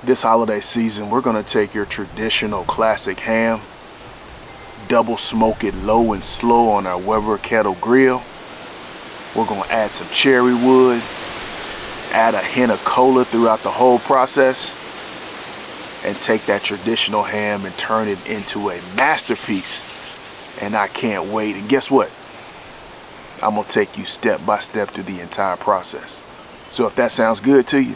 This holiday season, we're gonna take your traditional classic ham, double smoke it low and slow on our Weber kettle grill. We're gonna add some cherry wood, add a hint of cola throughout the whole process, and take that traditional ham and turn it into a masterpiece. And I can't wait. And guess what? I'm gonna take you step by step through the entire process. So if that sounds good to you,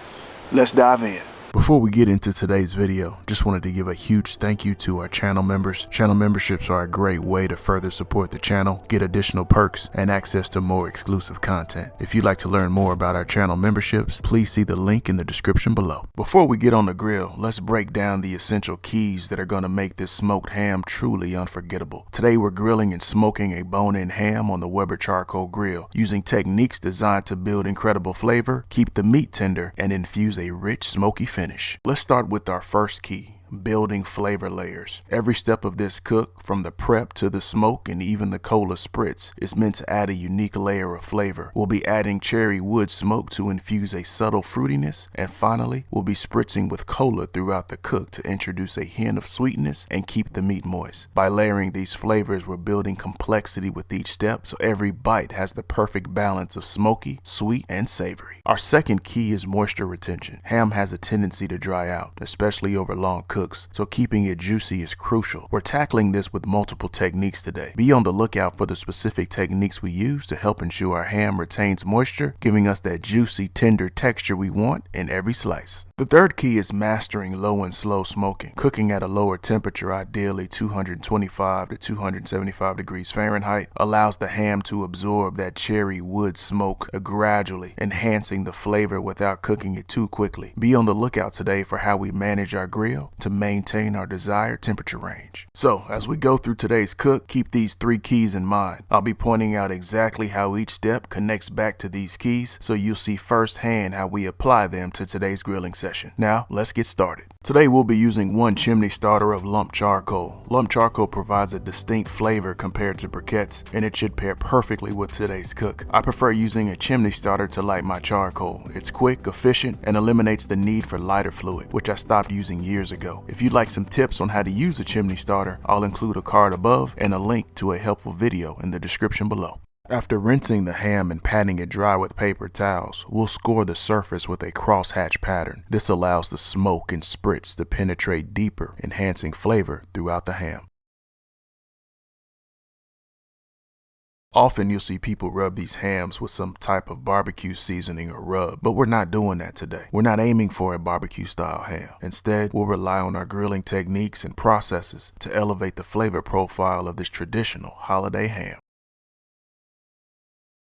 let's dive in. Before we get into today's video, just wanted to give a huge thank you to our channel members. Channel memberships are a great way to further support the channel, get additional perks, and access to more exclusive content. If you'd like to learn more about our channel memberships, please see the link in the description below. Before we get on the grill, let's break down the essential keys that are going to make this smoked ham truly unforgettable. Today we're grilling and smoking a bone-in ham on the Weber charcoal grill, using techniques designed to build incredible flavor, keep the meat tender, and infuse a rich smoky finish. Let's start with our first key. Building flavor layers. Every step of this cook, from the prep to the smoke and even the cola spritz, is meant to add a unique layer of flavor. We'll be adding cherry wood smoke to infuse a subtle fruitiness, and finally, we'll be spritzing with cola throughout the cook to introduce a hint of sweetness and keep the meat moist. By layering these flavors, we're building complexity with each step, so every bite has the perfect balance of smoky, sweet, and savory. Our second key is moisture retention. Ham has a tendency to dry out, especially over long cooks, so keeping it juicy is crucial. We're tackling this with multiple techniques today. Be on the lookout for the specific techniques we use to help ensure our ham retains moisture, giving us that juicy, tender texture we want in every slice. The third key is mastering low and slow smoking. Cooking at a lower temperature, ideally 225 to 275 degrees Fahrenheit, allows the ham to absorb that cherry wood smoke gradually, enhancing the flavor without cooking it too quickly. Be on the lookout today for how we manage our grill to maintain our desired temperature range. So, as we go through today's cook, keep these three keys in mind. I'll be pointing out exactly how each step connects back to these keys, so you'll see firsthand how we apply them to today's grilling session. Now, let's get started. Today we'll be using one chimney starter of lump charcoal. Lump charcoal provides a distinct flavor compared to briquettes, and it should pair perfectly with today's cook. I prefer using a chimney starter to light my charcoal. It's quick, efficient, and eliminates the need for lighter fluid, which I stopped using years ago. If you'd like some tips on how to use a chimney starter, I'll include a card above and a link to a helpful video in the description below. After rinsing the ham and patting it dry with paper towels, we'll score the surface with a crosshatch pattern. This allows the smoke and spritz to penetrate deeper, enhancing flavor throughout the ham. Often you'll see people rub these hams with some type of barbecue seasoning or rub, but we're not doing that today. We're not aiming for a barbecue style ham. Instead, we'll rely on our grilling techniques and processes to elevate the flavor profile of this traditional holiday ham.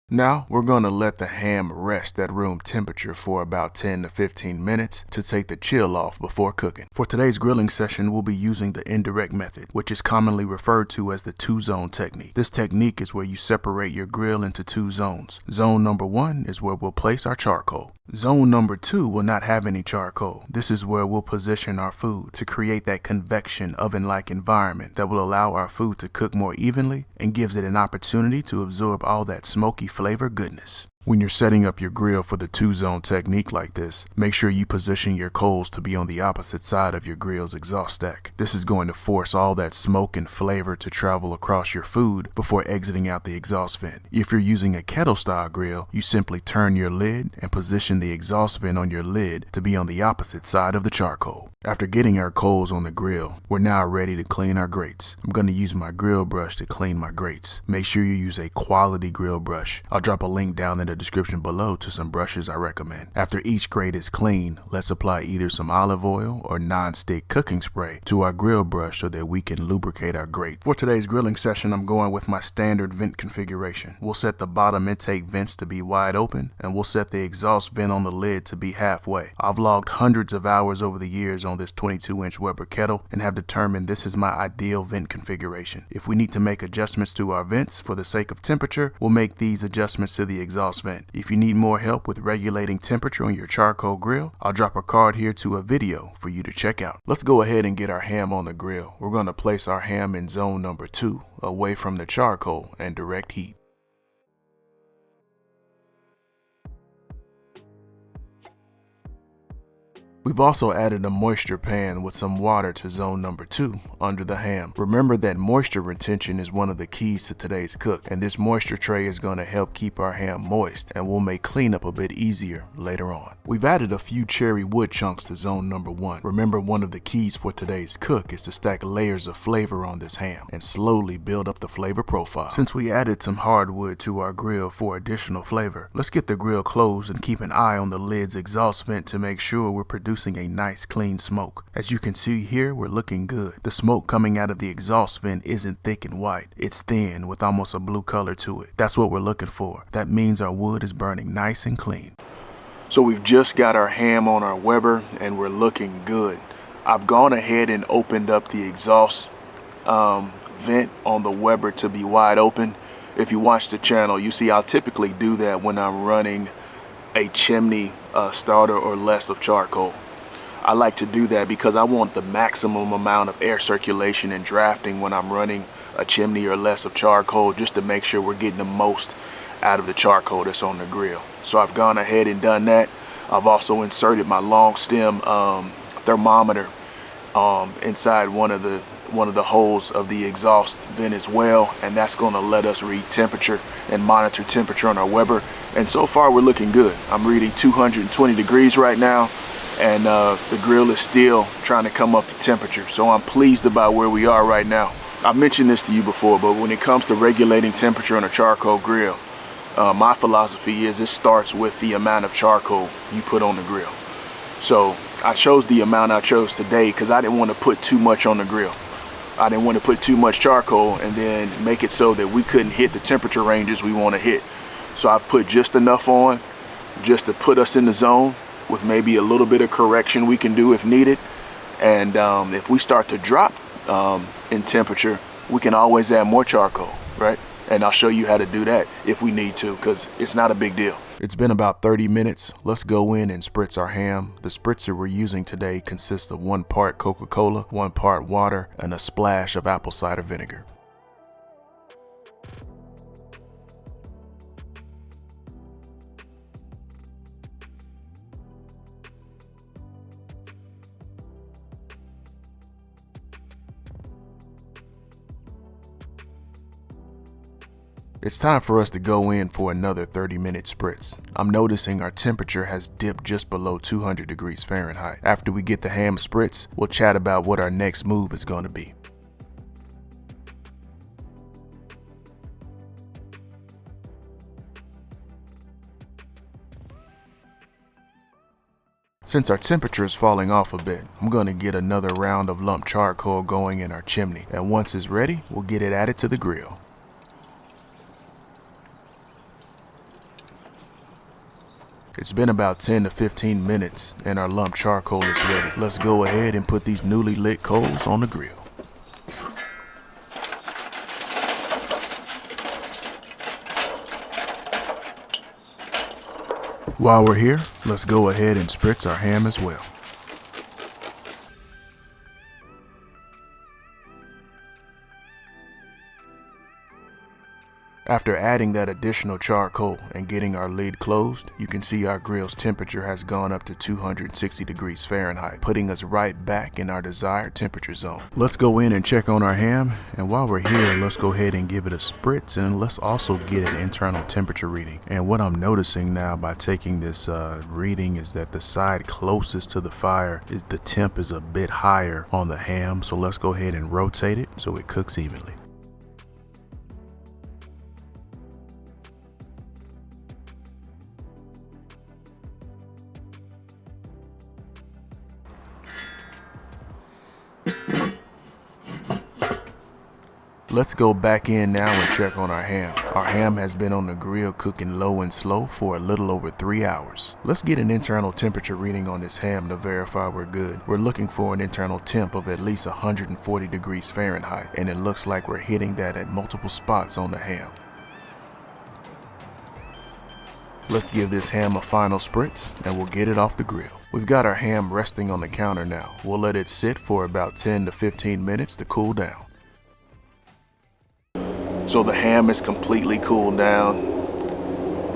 Now, we're going to let the ham rest at room temperature for about 10 to 15 minutes to take the chill off before cooking. For today's grilling session, we'll be using the indirect method, which is commonly referred to as the two-zone technique. This technique is where you separate your grill into two zones. Zone number 1 is where we'll place our charcoal. Zone number 2 will not have any charcoal. This is where we'll position our food to create that convection oven-like environment that will allow our food to cook more evenly and gives it an opportunity to absorb all that smoky flavor goodness. When you're setting up your grill for the two-zone technique like this, make sure you position your coals to be on the opposite side of your grill's exhaust stack. This is going to force all that smoke and flavor to travel across your food before exiting out the exhaust vent. If you're using a kettle-style grill, you simply turn your lid and position the exhaust vent on your lid to be on the opposite side of the charcoal. After getting our coals on the grill, we're now ready to clean our grates. I'm going to use my grill brush to clean my grates. Make sure you use a quality grill brush. I'll drop a link down in the description below to some brushes I recommend. After each grate is clean, let's apply either some olive oil or non-stick cooking spray to our grill brush so that we can lubricate our grate. For today's grilling session, I'm going with my standard vent configuration. We'll set the bottom intake vents to be wide open, and we'll set the exhaust vent on the lid to be halfway. I've logged hundreds of hours over the years on this 22-inch Weber kettle and have determined this is my ideal vent configuration. If we need to make adjustments to our vents for the sake of temperature, we'll make these adjustments to the exhaust vent. If you need more help with regulating temperature on your charcoal grill, I'll drop a card here to a video for you to check out. Let's go ahead and get our ham on the grill. We're going to place our ham in zone number 2, away from the charcoal and direct heat. We've also added a moisture pan with some water to zone number 2 under the ham. Remember that moisture retention is one of the keys to today's cook, and this moisture tray is going to help keep our ham moist and will make cleanup a bit easier later on. We've added a few cherry wood chunks to zone number 1. Remember, one of the keys for today's cook is to stack layers of flavor on this ham and slowly build up the flavor profile. Since we added some hardwood to our grill for additional flavor, let's get the grill closed and keep an eye on the lid's exhaust vent to make sure we're producing a nice clean smoke. As you can see here, we're looking good. The smoke coming out of the exhaust vent isn't thick and white. It's thin with almost a blue color to it. That's what we're looking for. That means our wood is burning nice and clean. So we've just got our ham on our Weber and we're looking good. I've gone ahead and opened up the exhaust vent on the Weber to be wide open. If you watch the channel, you see I'll typically do that when I'm running a chimney starter or less of charcoal. I like to do that because I want the maximum amount of air circulation and drafting when I'm running a chimney or less of charcoal, just to make sure we're getting the most out of the charcoal that's on the grill. So I've gone ahead and done that. I've also inserted my long stem thermometer inside one of the holes of the exhaust vent as well, and that's going to let us read temperature and monitor temperature on our Weber. And so far we're looking good. I'm reading 220 degrees right now, and the grill is still trying to come up to temperature. So I'm pleased about where we are right now. I've mentioned this to you before, but when it comes to regulating temperature on a charcoal grill, my philosophy is it starts with the amount of charcoal you put on the grill. So I chose the amount I chose today because I didn't want to put too much on the grill. I didn't want to put too much charcoal and then make it so that we couldn't hit the temperature ranges we want to hit. So I've put just enough on just to put us in the zone, with maybe a little bit of correction we can do if needed. And if we start to drop in temperature, we can always add more charcoal, right? And I'll show you how to do that if we need to, because it's not a big deal. It's been about 30 minutes. Let's go in and spritz our ham. The spritzer we're using today consists of 1 part Coca-Cola, 1 part water, and a splash of apple cider vinegar. It's time for us to go in for another 30-minute spritz. I'm noticing our temperature has dipped just below 200 degrees Fahrenheit. After we get the ham spritz, we'll chat about what our next move is going to be. Since our temperature is falling off a bit, I'm going to get another round of lump charcoal going in our chimney, and once it's ready, we'll get it added to the grill. It's been about 10 to 15 minutes and our lump charcoal is ready. Let's go ahead and put these newly lit coals on the grill. While we're here, let's go ahead and spritz our ham as well. After adding that additional charcoal and getting our lid closed, you can see our grill's temperature has gone up to 260 degrees Fahrenheit, putting us right back in our desired temperature zone. Let's go in and check on our ham, and while we're here, let's go ahead and give it a spritz, and let's also get an internal temperature reading. And what I'm noticing now by taking this reading is that the side closest to the fire is the temp is a bit higher on the ham, so let's go ahead and rotate it so it cooks evenly. Let's go back in now and check on our ham. Our ham has been on the grill cooking low and slow for a little over 3 hours. Let's get an internal temperature reading on this ham to verify we're good. We're looking for an internal temp of at least 140 degrees Fahrenheit, and it looks like we're hitting that at multiple spots on the ham. Let's give this ham a final spritz and we'll get it off the grill. We've got our ham resting on the counter now. We'll let it sit for about 10 to 15 minutes to cool down. So the ham is completely cooled down,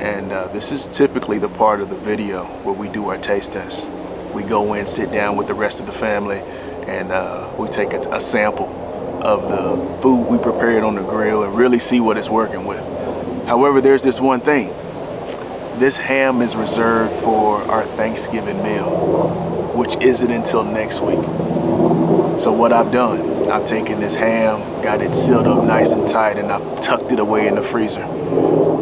and this is typically the part of the video where we do our taste test. we go in, sit down with the rest of the family, and we take a sample of the food we prepared on the grill and really see what it's working with. However, there's this one thing. This ham is reserved for our Thanksgiving meal, which isn't until next week. So what I've done, I've taken this ham, got it sealed up nice and tight, and I've tucked it away in the freezer.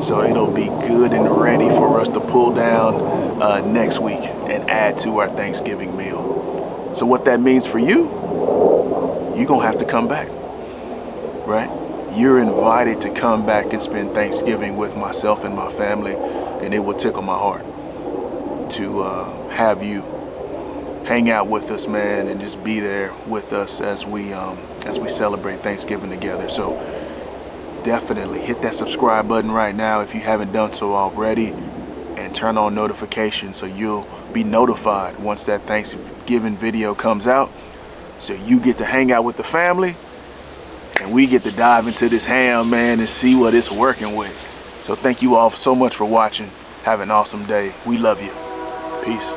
So it'll be good and ready for us to pull down next week and add to our Thanksgiving meal. So what that means for you, you're gonna have to come back, right? You're invited to come back and spend Thanksgiving with myself and my family, and it will tickle my heart to have you hang out with us, man, and just be there with us as we celebrate Thanksgiving together. So definitely hit that subscribe button right now if you haven't done so already, and turn on notifications so you'll be notified once that Thanksgiving video comes out, so you get to hang out with the family and we get to dive into this ham, man, and see what it's working with. So thank you all so much for watching. Have an awesome day. We love you. Peace.